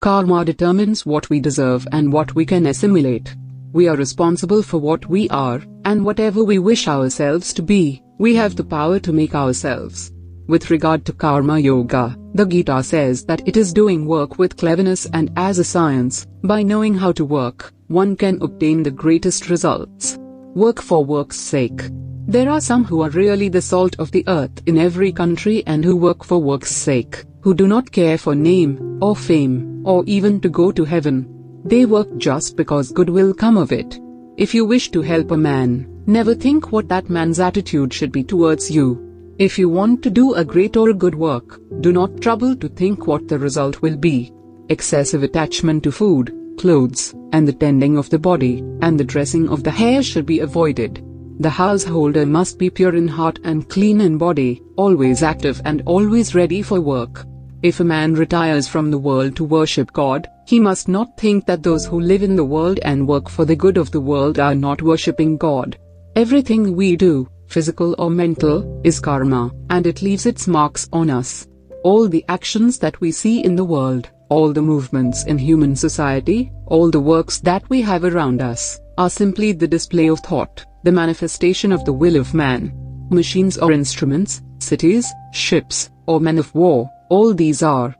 Karma determines what we deserve and what we can assimilate. We are responsible for what we are, and whatever we wish ourselves to be, we have the power to make ourselves. With regard to Karma Yoga, the Gita says that it is doing work with cleverness and as a science. By knowing how to work, one can obtain the greatest results. Work for work's sake. There are some who are really the salt of the earth in every country and who work for work's sake, who do not care for name, or fame, or even to go to heaven. They work just because good will come of it. If you wish to help a man, never think what that man's attitude should be towards you. If you want to do a great or a good work, do not trouble to think what the result will be. Excessive attachment to food, clothes, and the tending of the body, and the dressing of the hair should be avoided. The householder must be pure in heart and clean in body, always active and always ready for work. If a man retires from the world to worship God, he must not think that those who live in the world and work for the good of the world are not worshipping God. Everything we do, physical or mental, is karma, and it leaves its marks on us. All the actions that we see in the world, all the movements in human society, all the works that we have around us, are simply the display of thought, the manifestation of the will of man. Machines or instruments, cities, ships, or men of war, all these are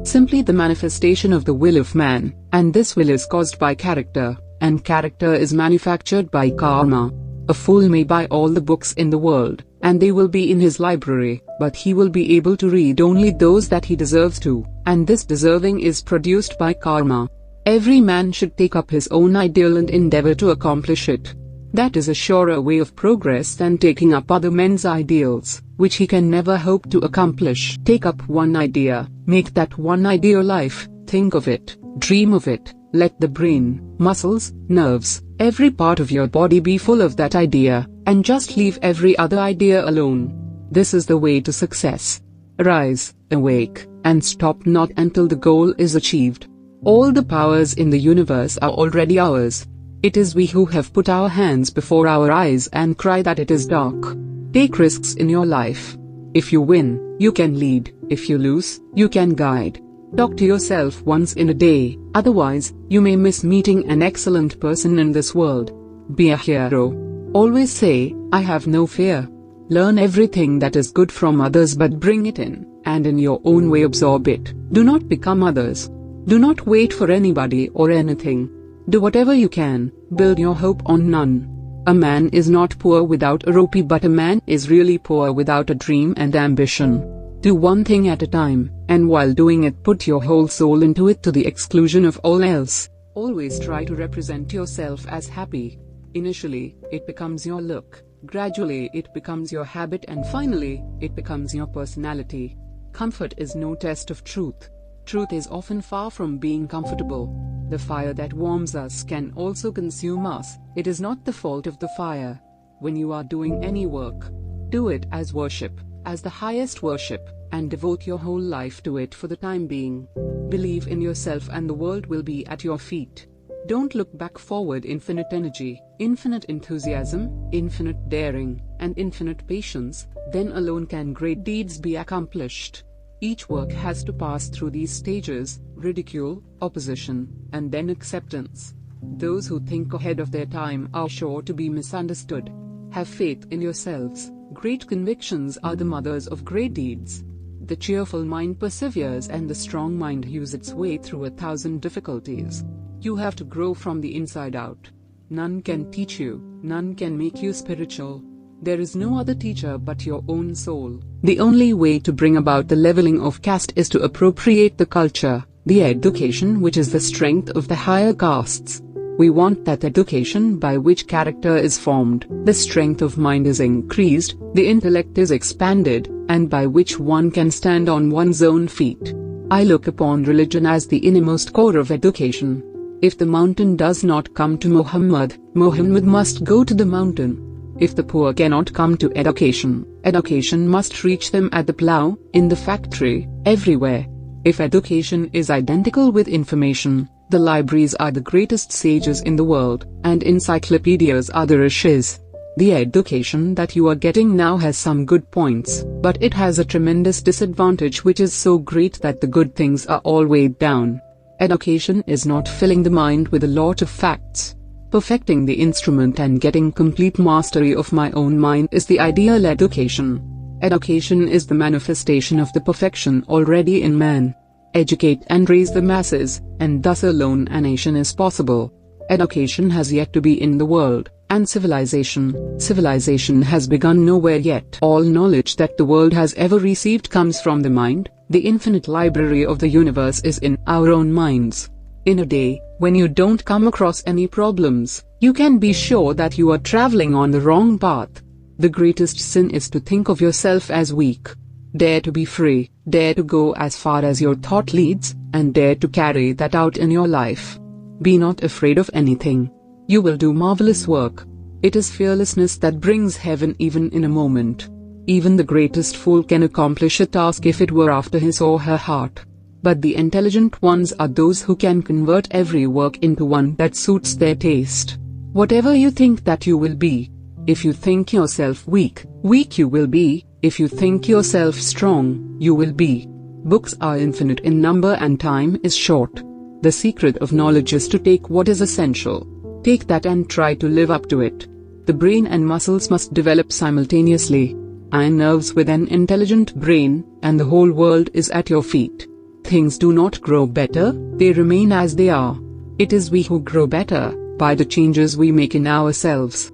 simply the manifestation of the will of man, and this will is caused by character, and character is manufactured by karma. A fool may buy all the books in the world, and they will be in his library, but he will be able to read only those that he deserves to, and this deserving is produced by karma. Every man should take up his own ideal and endeavor to accomplish it. That is a surer way of progress than taking up other men's ideals, which he can never hope to accomplish. Take up one idea, make that one idea life, think of it, dream of it, let the brain, muscles, nerves, every part of your body be full of that idea, and just leave every other idea alone. This is the way to success. Arise, awake, and stop not until the goal is achieved. All the powers in the universe are already ours. It is we who have put our hands before our eyes and cry that it is dark. Take risks in your life. If you win, you can lead. If you lose, you can guide. Talk to yourself once in a day, otherwise, you may miss meeting an excellent person in this world. Be a hero. Always say, I have no fear. Learn everything that is good from others but bring it in, and in your own way absorb it. Do not become others. Do not wait for anybody or anything. Do whatever you can, build your hope on none. A man is not poor without a rupee, but a man is really poor without a dream and ambition. Do one thing at a time, and while doing it put your whole soul into it to the exclusion of all else. Always try to represent yourself as happy. Initially, it becomes your look, gradually it becomes your habit, and finally, it becomes your personality. Comfort is no test of truth. Truth is often far from being comfortable. The fire that warms us can also consume us. It is not the fault of the fire. When you are doing any work, do it as worship, as the highest worship, and devote your whole life to it for the time being. Believe in yourself and the world will be at your feet. Don't look back. Forward. Infinite energy, infinite enthusiasm, infinite daring, and infinite patience, then alone can great deeds be accomplished. Each work has to pass through these stages: ridicule, opposition, and then acceptance. Those who think ahead of their time are sure to be misunderstood. Have faith in yourselves. Great convictions are the mothers of great deeds. The cheerful mind perseveres and the strong mind hews its way through 1,000 difficulties. You have to grow from the inside out. None can teach you, none can make you spiritual. There is no other teacher but your own soul. The only way to bring about the leveling of caste is to appropriate the culture, the education which is the strength of the higher castes. We want that education by which character is formed, the strength of mind is increased, the intellect is expanded, and by which one can stand on one's own feet. I look upon religion as the innermost core of education. If the mountain does not come to Muhammad, Muhammad must go to the mountain. If the poor cannot come to education, education must reach them at the plough, in the factory, everywhere. If education is identical with information, the libraries are the greatest sages in the world, and encyclopedias are the rishis. The education that you are getting now has some good points, but it has a tremendous disadvantage which is so great that the good things are all weighed down. Education is not filling the mind with a lot of facts. Perfecting the instrument and getting complete mastery of my own mind is the ideal education. Education is the manifestation of the perfection already in man. Educate and raise the masses, and thus alone a nation is possible. Education has yet to be in the world, and civilization has begun nowhere yet. All knowledge that the world has ever received comes from the mind. The infinite library of the universe is in our own minds. In a day, when you don't come across any problems, you can be sure that you are traveling on the wrong path. The greatest sin is to think of yourself as weak. Dare to be free, dare to go as far as your thought leads, and dare to carry that out in your life. Be not afraid of anything. You will do marvelous work. It is fearlessness that brings heaven even in a moment. Even the greatest fool can accomplish a task if it were after his or her heart. But the intelligent ones are those who can convert every work into one that suits their taste. Whatever you think that you will be. If you think yourself weak, weak you will be. If you think yourself strong, you will be. Books are infinite in number and time is short. The secret of knowledge is to take what is essential. Take that and try to live up to it. The brain and muscles must develop simultaneously. Iron nerves with an intelligent brain, and the whole world is at your feet. Things do not grow better, they remain as they are. It is we who grow better, by the changes we make in ourselves.